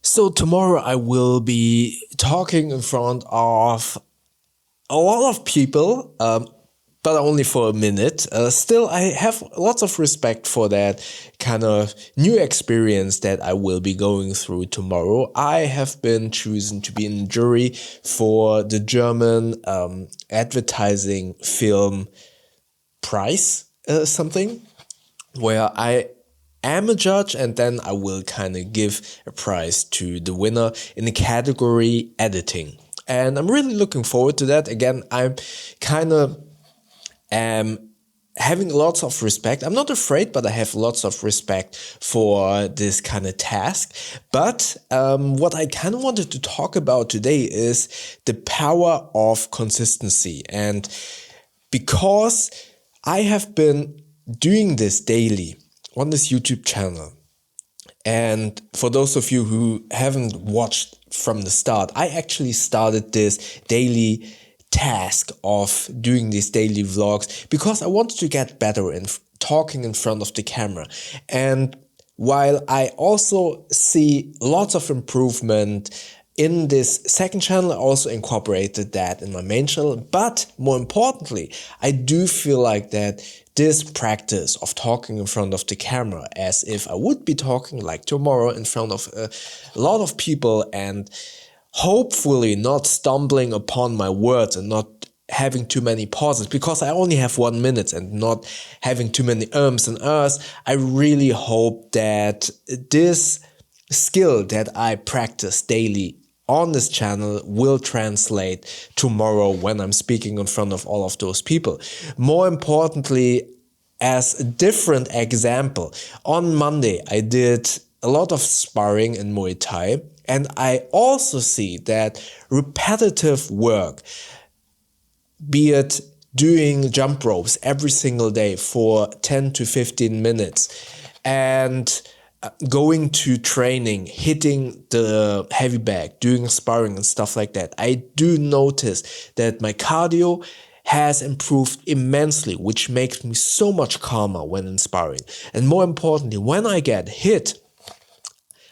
So tomorrow I will be talking in front of a lot of people, but only for a minute. Still, I have lots of respect for that kind of new experience that I will be going through tomorrow. I have been chosen to be in the jury for the German advertising film prize, something, where I am a judge, and then I will kind of give a prize to the winner in the category editing. And I'm really looking forward to that. Again, I'm kind of having lots of respect. I'm not afraid, but I have lots of respect for this kind of task. But what I kind of wanted to talk about today is the power of consistency. And because I have been doing this daily on this YouTube channel, and for those of you who haven't watched from the start, I actually started this daily task of doing these daily vlogs because I wanted to get better in talking in front of the camera. And while I also see lots of improvement in this second channel, I also incorporated that in my main channel. But more importantly, I do feel like that this practice of talking in front of the camera as if I would be talking like tomorrow in front of a lot of people, and hopefully not stumbling upon my words and not having too many pauses, because I only have 1 minute, and not having too many ums and ahs. I really hope that this skill that I practice daily on this channel will translate tomorrow when I'm speaking in front of all of those people. More importantly, as a different example, on Monday I did a lot of sparring in Muay Thai, and I also see that repetitive work, be it doing jump ropes every single day for 10 to 15 minutes, and going to training, hitting the heavy bag, doing sparring and stuff like that, I do notice that my cardio has improved immensely, which makes me so much calmer when in sparring. And more importantly, when I get hit,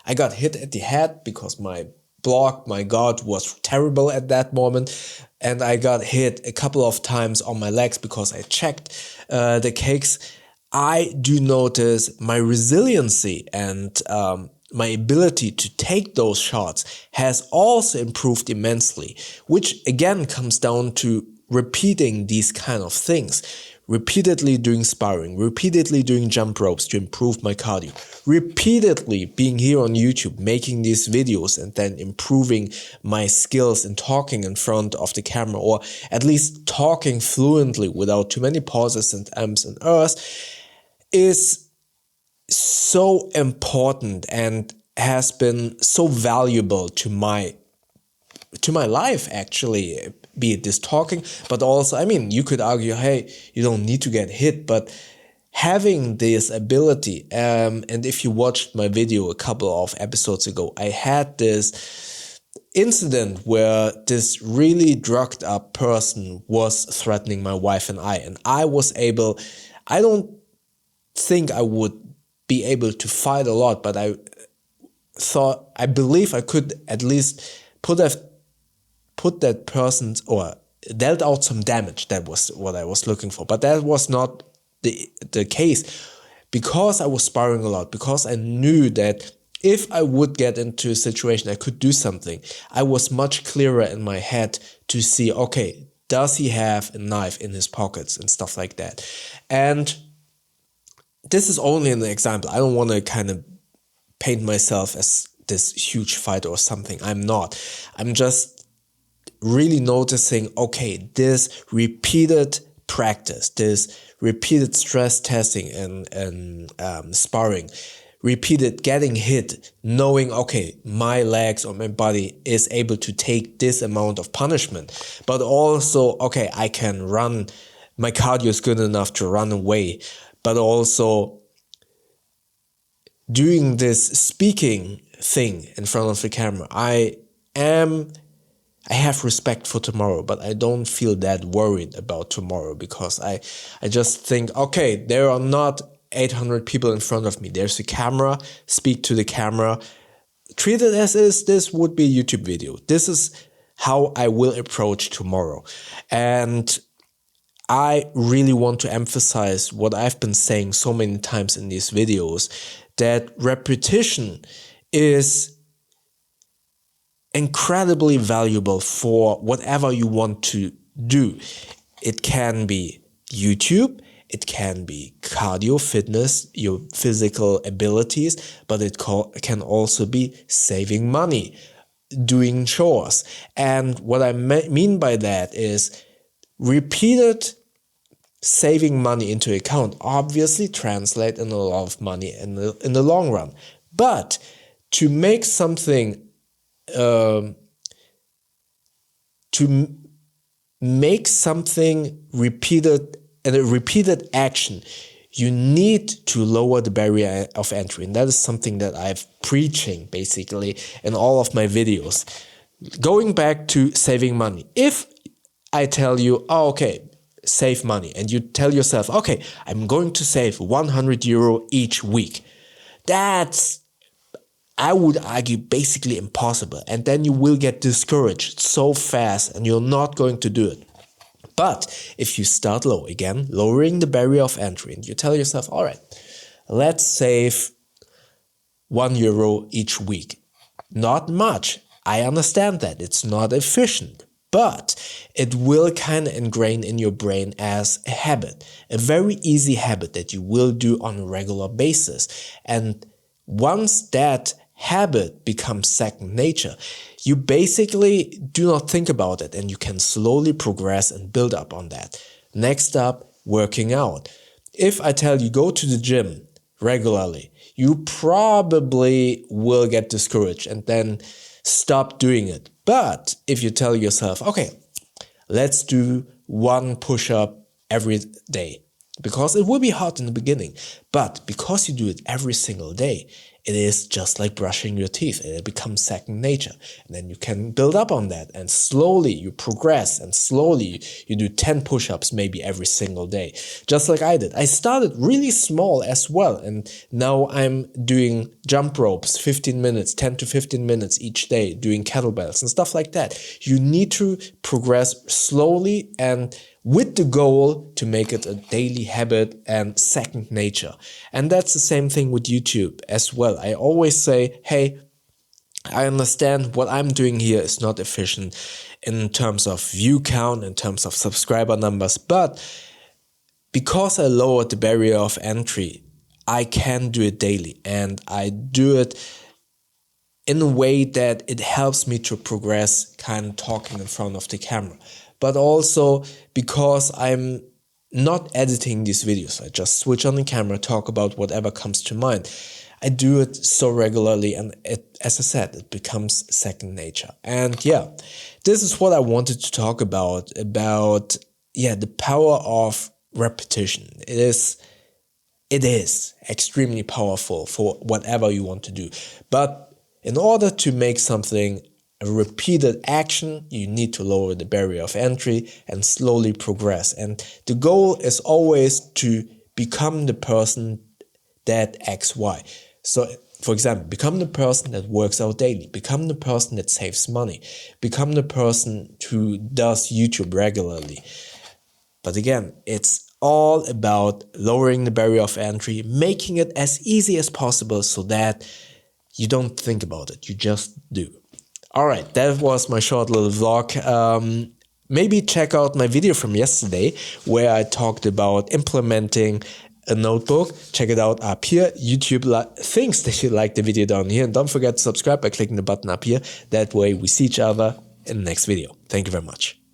I got hit at the head because my block, my guard was terrible at that moment. And I got hit a couple of times on my legs because I checked the kicks. I do notice my resiliency and my ability to take those shots has also improved immensely, which again comes down to repeating these kind of things. Repeatedly doing sparring, repeatedly doing jump ropes to improve my cardio, repeatedly being here on YouTube, making these videos, and then improving my skills in talking in front of the camera, or at least talking fluently without too many pauses and ums and ers, is so important and has been so valuable to my life, actually, be it this talking, but also, I mean, you could argue, hey, you don't need to get hit, but having this ability, and if you watched my video a couple of episodes ago, I had this incident where this really drugged up person was threatening my wife and I was able, I don't think I would be able to fight a lot, but I believe I could at least put that person's, or dealt out some damage. That was what I was looking for, but that was not the case, because I was sparring a lot, because I knew that if I would get into a situation I could do something, I was much clearer in my head to see, okay, does he have a knife in his pockets and stuff like that. And this is only an example. I don't want to kind of paint myself as this huge fighter or something. I'm not. I'm just really noticing, okay, this repeated practice, this repeated stress testing and sparring, repeated getting hit, knowing, okay, my legs or my body is able to take this amount of punishment, but also, okay, I can run, my cardio is good enough to run away, but also doing this speaking thing in front of the camera. I have respect for tomorrow, but I don't feel that worried about tomorrow, because I just think, okay, there are not 800 people in front of me. There's a camera, speak to the camera, treat it as is, this would be a YouTube video. This is how I will approach tomorrow. And I really want to emphasize what I've been saying so many times in these videos, that repetition is incredibly valuable for whatever you want to do. It can be YouTube, it can be cardio, fitness, your physical abilities, but it can also be saving money, doing chores. And what I mean by that is repeated saving money into account obviously translate in a lot of money in the long run. But to make something repeated and a repeated action, you need to lower the barrier of entry. And that is something that I'm preaching basically in all of my videos. Going back to saving money. If I tell you, oh, okay, save money, and you tell yourself, okay, I'm going to save 100 euro each week. That's, I would argue, basically impossible. And then you will get discouraged so fast and you're not going to do it. But if you start low, again, lowering the barrier of entry, and you tell yourself, all right, let's save 1 euro each week. Not much. I understand that. It's not efficient. But it will kind of ingrain in your brain as a habit, a very easy habit that you will do on a regular basis. And once that habit becomes second nature, you basically do not think about it, and you can slowly progress and build up on that. Next up, working out. If I tell you go to the gym regularly, you probably will get discouraged and then stop doing it. But if you tell yourself, okay, let's do 1 push-up every day, because it will be hard in the beginning, but because you do it every single day, it is just like brushing your teeth. It becomes second nature. And then you can build up on that, and slowly you progress, and slowly you do 10 push-ups maybe every single day. Just like I did. I started really small as well, and now I'm doing jump ropes 15 minutes, 10 to 15 minutes each day, doing kettlebells and stuff like that. You need to progress slowly and with the goal to make it a daily habit and second nature. And that's the same thing with YouTube as well. I always say, hey, I understand what I'm doing here is not efficient in terms of view count, in terms of subscriber numbers, but because I lowered the barrier of entry, I can do it daily, and I do it in a way that it helps me to progress, kind of talking in front of the camera. But also because I'm not editing these videos. I just switch on the camera, talk about whatever comes to mind. I do it so regularly, and as I said, it becomes second nature. And yeah, this is what I wanted to talk about the power of repetition. It is extremely powerful for whatever you want to do. But in order to make something a repeated action, you need to lower the barrier of entry and slowly progress. And the goal is always to become the person that XY. So, for example, become the person that works out daily, become the person that saves money, become the person who does YouTube regularly. But again, it's all about lowering the barrier of entry, making it as easy as possible so that you don't think about it, you just do. All right, that was my short little vlog. Maybe check out my video from yesterday where I talked about implementing a notebook. Check it out up here. YouTube thinks that you like the video down here. And don't forget to subscribe by clicking the button up here. That way we see each other in the next video. Thank you very much.